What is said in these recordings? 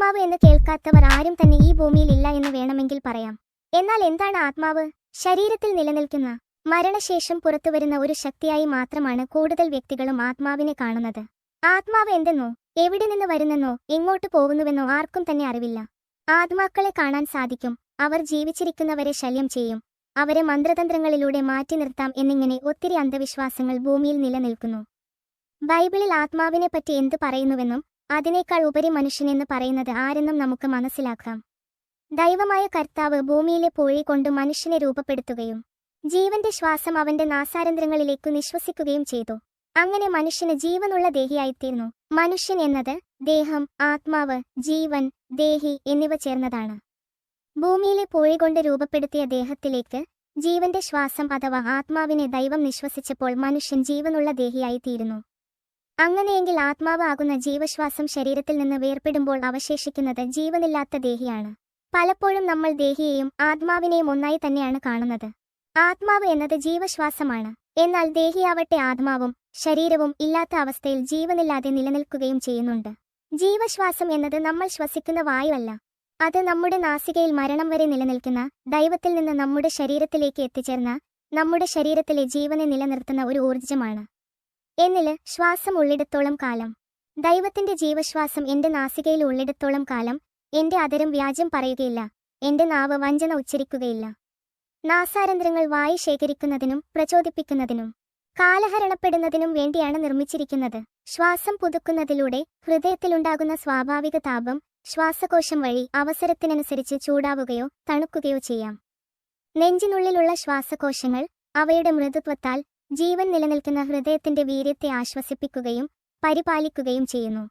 ആത്മാവ് എന്ന് കേൾക്കാത്തവർ ആരും തന്നെ ഈ ഭൂമിയിൽ ഇല്ല എന്ന് വേണമെങ്കിൽ പറയാം. എന്നാൽ എന്താണ് ആത്മാവ്? ശരീരത്തിൽ നിലനിൽക്കുന്ന മരണശേഷം പുറത്തുവരുന്ന ഒരു ശക്തിയായി മാത്രമാണ് കൂടുതൽ വ്യക്തികളും ആത്മാവിനെ കാണുന്നത്. ആത്മാവ് എന്തെന്നോ എവിടെ നിന്ന് വരുന്നെന്നോ എങ്ങോട്ട് പോകുന്നുവെന്നോ ആർക്കും തന്നെ അറിവില്ല. ആത്മാക്കളെ കാണാൻ സാധിക്കും. അവർ ജീവിച്ചിരിക്കുന്നവരെ ശല്യം ചെയ്യും. അവരെ മന്ത്രതന്ത്രങ്ങളിലൂടെ മാറ്റി നിർത്താം എന്നിങ്ങനെ ഒത്തിരി അന്ധവിശ്വാസങ്ങൾ ഭൂമിയിൽ നിലനിൽക്കുന്നു. ബൈബിളിൽ ആത്മാവിനെപ്പറ്റി എന്ത് പറയുന്നുവെന്നും അതിനേക്കാൾ ഉപരി മനുഷ്യനെന്ന് പറയുന്നത് ആരെന്നും നമുക്ക് മനസ്സിലാക്കാം. ദൈവമായ കർത്താവ് ഭൂമിയിലെ പൂഴി കൊണ്ട് മനുഷ്യനെ രൂപപ്പെടുത്തുകയും ജീവന്റെ ശ്വാസം അവന്റെ നാസാരന്ധ്രങ്ങളിലേക്കു നിശ്വസിക്കുകയും ചെയ്തു. അങ്ങനെ മനുഷ്യന് ജീവനുള്ള ദേഹിയായിത്തീർന്നു. മനുഷ്യൻ എന്നത് ദേഹം, ആത്മാവ്, ജീവൻ, ദേഹി എന്നിവ ചേർന്നതാണ്. ഭൂമിയിലെ പൂഴി കൊണ്ട് രൂപപ്പെടുത്തിയ ദേഹത്തിലേക്ക് ജീവന്റെ ശ്വാസം അഥവാ ആത്മാവിനെ ദൈവം നിശ്വസിച്ചപ്പോൾ മനുഷ്യൻ ജീവനുള്ള ദേഹിയായിത്തീരുന്നു. അങ്ങനെയെങ്കിൽ ആത്മാവ് ആകുന്ന ജീവശ്വാസം ശരീരത്തിൽ നിന്ന് വേർപെടുമ്പോൾ അവശേഷിക്കുന്നത് ജീവനില്ലാത്ത ദേഹിയാണ്. പലപ്പോഴും നമ്മൾ ദേഹിയെയും ആത്മാവിനെയും ഒന്നായി തന്നെയാണ് കാണുന്നത്. ആത്മാവ് എന്നത് ജീവശ്വാസമാണ്. എന്നാൽ ദേഹിയാവട്ടെ ആത്മാവും ശരീരവും ഇല്ലാത്ത അവസ്ഥയിൽ ജീവനില്ലാതെ നിലനിൽക്കുകയും ചെയ്യുന്നുണ്ട്. ജീവശ്വാസം എന്നത് നമ്മൾ ശ്വസിക്കുന്ന വായുവല്ല. അത് നമ്മുടെ നാസികയിൽ മരണം വരെ നിലനിൽക്കുന്ന, ദൈവത്തിൽ നിന്ന് നമ്മുടെ ശരീരത്തിലേക്ക് എത്തിച്ചേർന്ന, നമ്മുടെ ശരീരത്തിലെ ജീവനെ നിലനിർത്തുന്ന ഒരു ഊർജ്ജമാണ്. എന്നില് ശ്വാസം ഉള്ളിടത്തോളം കാലം, ദൈവത്തിന്റെ ജീവശ്വാസം എന്റെ നാസികയിൽ ഉള്ളിടത്തോളം കാലം എന്റെ അധരം വ്യാജം പറയുകയില്ല, എന്റെ നാവ് വഞ്ചന ഉച്ചരിക്കുകയില്ല. നാസാരന്ധ്രങ്ങൾ വായു ശേഖരിക്കുന്നതിനും പ്രചോദിപ്പിക്കുന്നതിനും കാലഹരണപ്പെടുന്നതിനും വേണ്ടിയാണ് നിർമ്മിച്ചിരിക്കുന്നത്. ശ്വാസം പുതുക്കുന്നതിലൂടെ ഹൃദയത്തിലുണ്ടാകുന്ന സ്വാഭാവിക താപം ശ്വാസകോശം വഴി അവസരത്തിനനുസരിച്ച് ചൂടാവുകയോ തണുക്കുകയോ ചെയ്യാം. നെഞ്ചിനുള്ളിലുള്ള ശ്വാസകോശങ്ങൾ അവയുടെ മൃദുത്വത്താൽ ജീവൻ നിലനിൽക്കുന്ന ഹൃദയത്തിന്റെ വീര്യത്തെ ആശ്വസിപ്പിക്കുകയും പരിപാലിക്കുകയും ചെയ്യുന്നു.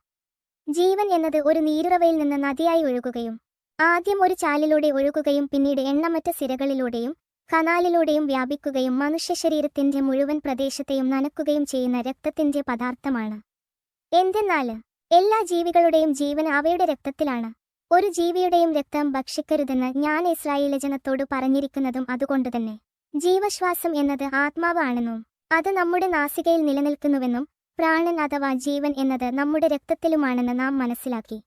ജീവൻ എന്നത് ഒരു നീരുറവയിൽ നിന്ന് നദിയായി ഒഴുകുകയും ആദ്യം ഒരു ചാലിലൂടെ ഒഴുകുകയും പിന്നീട് എണ്ണമറ്റ സിരകളിലൂടെയും കനാലിലൂടെയും വ്യാപിക്കുകയും മനുഷ്യശരീരത്തിന്റെ മുഴുവൻ പ്രദേശത്തെയും നനക്കുകയും ചെയ്യുന്ന രക്തത്തിന്റെ പദാർത്ഥമാണ്. എന്തെന്നാല് എല്ലാ ജീവികളുടെയും ജീവൻ അവയുടെ രക്തത്തിലാണ്. ഒരു ജീവിയുടെയും രക്തം ഭക്ഷിക്കരുതെന്ന് ഞാൻ ഇസ്രായേൽ ജനത്തോട് പറഞ്ഞിരിക്കുന്നതും അതുകൊണ്ടുതന്നെ. ജീവശ്വാസം എന്നത് ആത്മാവ് ആണെന്നും അത് നമ്മുടെ നാസികയിൽ നിലനിൽക്കുന്നുവെന്നും പ്രാണൻ അഥവാ ജീവൻ എന്നത് നമ്മുടെ രക്തത്തിലുമാണെന്ന് നാം മനസ്സിലാക്കി.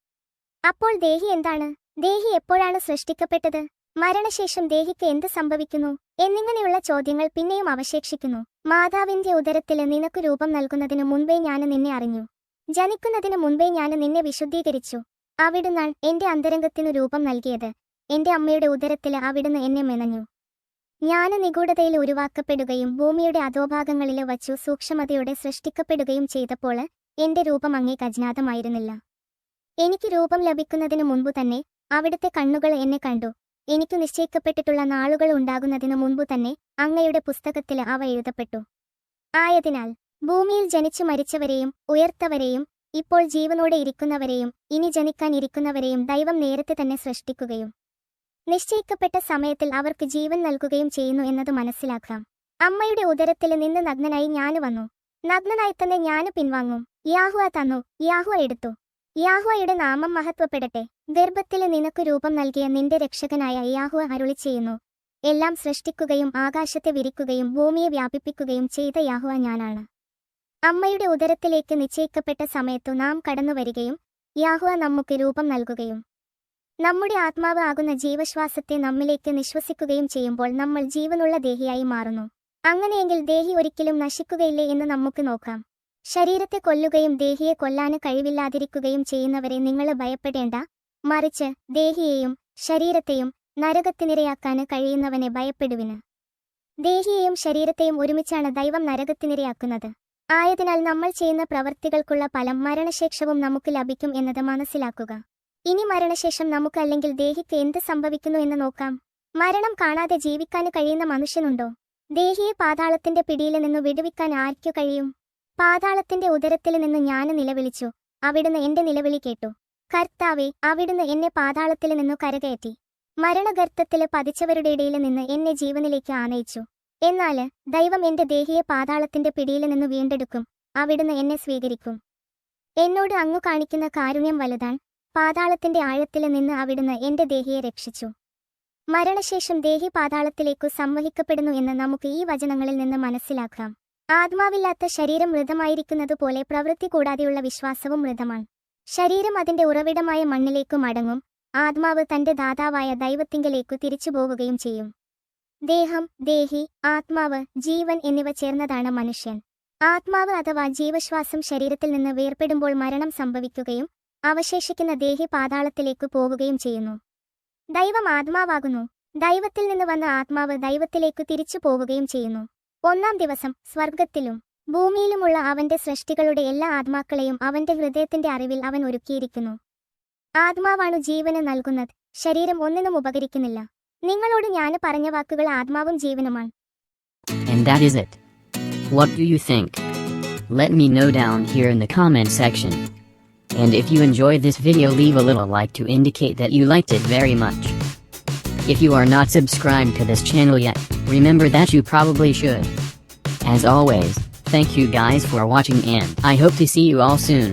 അപ്പോൾ ദേഹി എന്താണ്? ദേഹി എപ്പോഴാണ് സൃഷ്ടിക്കപ്പെട്ടത്? മരണശേഷം ദേഹിക്ക് എന്ത് സംഭവിക്കുന്നു? എന്നിങ്ങനെയുള്ള ചോദ്യങ്ങൾ പിന്നെയും അവശേഷിക്കുന്നു. മാതാവിന്റെ ഉദരത്തില് നിനക്ക് രൂപം നൽകുന്നതിനു മുൻപേ ഞാൻ നിന്നെ അറിഞ്ഞു. ജനിക്കുന്നതിനു മുൻപേ ഞാൻ നിന്നെ വിശുദ്ധീകരിച്ചു. അവിടുന്നാണ് എന്റെ അന്തരംഗത്തിനു രൂപം നൽകിയത്. എന്റെ അമ്മയുടെ ഉദരത്തില് അവിടുന്ന് എന്നെ മെനഞ്ഞു. ഞാൻ നിഗൂഢതയിൽ ഉരുവാക്കപ്പെടുകയും ഭൂമിയുടെ അധോഭാഗങ്ങളില് വച്ചു സൂക്ഷ്മതയോടെ സൃഷ്ടിക്കപ്പെടുകയും ചെയ്തപ്പോൾ എന്റെ രൂപം അങ്ങേക്ക് അജ്ഞാതമായിരുന്നില്ല. എനിക്ക് രൂപം ലഭിക്കുന്നതിനു മുൻപു തന്നെ അവിടുത്തെ കണ്ണുകൾ എന്നെ കണ്ടു. എനിക്കു നിശ്ചയിക്കപ്പെട്ടിട്ടുള്ള നാളുകൾ ഉണ്ടാകുന്നതിനു മുൻപു തന്നെ അങ്ങയുടെ പുസ്തകത്തിൽ അവ എഴുതപ്പെട്ടു. ആയതിനാൽ ഭൂമിയിൽ ജനിച്ചു മരിച്ചവരെയും ഉയർത്തവരെയും ഇപ്പോൾ ജീവനോടെ ഇരിക്കുന്നവരെയും ഇനി ജനിക്കാൻ ഇരിക്കുന്നവരെയും ദൈവം നേരത്തെ തന്നെ സൃഷ്ടിക്കുകയും നിശ്ചയിക്കപ്പെട്ട സമയത്തിൽ അവർക്ക് ജീവൻ നൽകുകയും ചെയ്യുന്നു എന്നത് മനസ്സിലാക്കാം. അമ്മയുടെ ഉദരത്തിൽ നിന്ന് നഗ്നനായി ഞാന് വന്നു. നഗ്നനായി തന്നെ ഞാന് പിൻവാങ്ങും. യാഹുവ തന്നു, യാഹുവ എടുത്തു. യാഹുവയുടെ നാമം മഹത്വപ്പെടട്ടെ. ഗർഭത്തില് നിനക്ക് രൂപം നൽകിയ നിന്റെ രക്ഷകനായ യാഹുവ അരുളി ചെയ്യുന്നു, എല്ലാം സൃഷ്ടിക്കുകയും ആകാശത്തെ വിരിക്കുകയും ഭൂമിയെ വ്യാപിപ്പിക്കുകയും ചെയ്ത യാഹുവ ഞാനാണ്. അമ്മയുടെ ഉദരത്തിലേക്ക് നിശ്ചയിക്കപ്പെട്ട സമയത്തു നാം കടന്നുവരികയും യാഹുവ നമുക്ക് രൂപം നൽകുകയും നമ്മുടെ ആത്മാവ് ആകുന്ന ജീവശ്വാസത്തെ നമ്മിലേക്ക് നിശ്വസിക്കുകയും ചെയ്യുമ്പോൾ നമ്മൾ ജീവനുള്ള ദേഹിയായി മാറുന്നു. അങ്ങനെയെങ്കിൽ ദേഹി ഒരിക്കലും നശിക്കുകയില്ലേ എന്ന് നമുക്ക് നോക്കാം. ശരീരത്തെ കൊല്ലുകയും ദേഹിയെ കൊല്ലാന് കഴിവില്ലാതിരിക്കുകയും ചെയ്യുന്നവരെ നിങ്ങൾ ഭയപ്പെടേണ്ട. മറിച്ച് ദേഹിയെയും ശരീരത്തെയും നരകത്തിനിരയാക്കാന് കഴിയുന്നവനെ ഭയപ്പെടുവിന്. ദേഹിയെയും ശരീരത്തെയും ഒരുമിച്ചാണ് ദൈവം നരകത്തിനിരയാക്കുന്നത്. ആയതിനാൽ നമ്മൾ ചെയ്യുന്ന പ്രവൃത്തികൾക്കുള്ള ഫലം മരണശേഷവും നമുക്ക് ലഭിക്കും എന്നത് മനസ്സിലാക്കുക. ഇനി മരണശേഷം നമുക്ക് അല്ലെങ്കിൽ ദേഹിക്ക് എന്ത് സംഭവിക്കുന്നു എന്ന് നോക്കാം. മരണം കാണാതെ ജീവിക്കാന് കഴിയുന്ന മനുഷ്യനുണ്ടോ? ദേഹിയെ പാതാളത്തിന്റെ പിടിയിൽ നിന്നു വിടുവിക്കാൻ ആർക്കു കഴിയും? പാതാളത്തിന്റെ ഉദരത്തിൽ നിന്ന് ഞാൻ നിലവിളിച്ചു, അവിടുന്ന് എന്റെ നിലവിളി കേട്ടു. കർത്താവേ, അവിടുന്ന് എന്നെ പാതാളത്തിൽ നിന്നു കരകയറ്റി. മരണഗർത്തത്തില് പതിച്ചവരുടെ ഇടയിൽ നിന്ന് എന്നെ ജീവനിലേക്ക് ആനയിച്ചു. എന്നാല് ദൈവം എന്റെ ദേഹിയെ പാതാളത്തിന്റെ പിടിയിൽ നിന്ന് വീണ്ടെടുക്കും. അവിടുന്ന് എന്നെ സ്വീകരിക്കും. എന്നോട് അങ്ങു കാണിക്കുന്ന കാരുണ്യം വലുതാൻ. പാതാളത്തിന്റെ ആഴത്തില് നിന്ന് അവിടുന്ന് എന്റെ ദേഹിയെ രക്ഷിച്ചു. മരണശേഷം ദേഹി പാതാളത്തിലേക്കു സംവഹിക്കപ്പെടുന്നു എന്ന് നമുക്ക് ഈ വചനങ്ങളിൽ നിന്ന് മനസ്സിലാക്കാം. ആത്മാവില്ലാത്ത ശരീരം മൃതമായിരിക്കുന്നതുപോലെ പ്രവൃത്തി കൂടാതെയുള്ള വിശ്വാസവും മൃതമാണ്. ശരീരം അതിന്റെ ഉറവിടമായ മണ്ണിലേക്കു മടങ്ങും, ആത്മാവ് തന്റെ ദാതാവായ ദൈവത്തിങ്കലേക്കു തിരിച്ചുപോവുകയും ചെയ്യും. ദേഹം, ദേഹി, ആത്മാവ്, ജീവൻ എന്നിവ ചേർന്നതാണ് മനുഷ്യൻ. ആത്മാവ് അഥവാ ജീവശ്വാസം ശരീരത്തിൽ നിന്ന് വേർപെടുമ്പോൾ മരണം സംഭവിക്കുകയും അവശേഷിക്കുന്ന ദേഹി പാതാളത്തിലേക്കു പോവുകയും ചെയ്യുന്നു. ദൈവം ആത്മാവാകുന്നു. ദൈവത്തിൽ നിന്ന് വന്ന ആത്മാവ് ദൈവത്തിലേക്കു തിരിച്ചു പോവുകയും ചെയ്യുന്നു. ഒന്നാം ദിവസം സ്വർഗത്തിലും ഭൂമിയിലുമുള്ള അവന്റെ സൃഷ്ടികളുടെ എല്ലാ ആത്മാക്കളെയും അവന്റെ ഹൃദയത്തിന്റെ അറിവിൽ അവൻ ഒരുക്കിയിരിക്കുന്നു. ആത്മാവാണു ജീവന് നൽകുന്നത്, ശരീരം ഒന്നിനും ഉപകരിക്കുന്നില്ല. നിങ്ങളോട് ഞാൻ പറഞ്ഞ വാക്കുകൾ ആത്മാവും ജീവനുമാണ്. And that is it. What do you think? Let me know down here in the comment section. And if you enjoyed this video, leave a little like to indicate that you liked it very much. If you are not subscribed to this channel yet, remember that you probably should. As always, thank you guys for watching and I hope to see you all soon.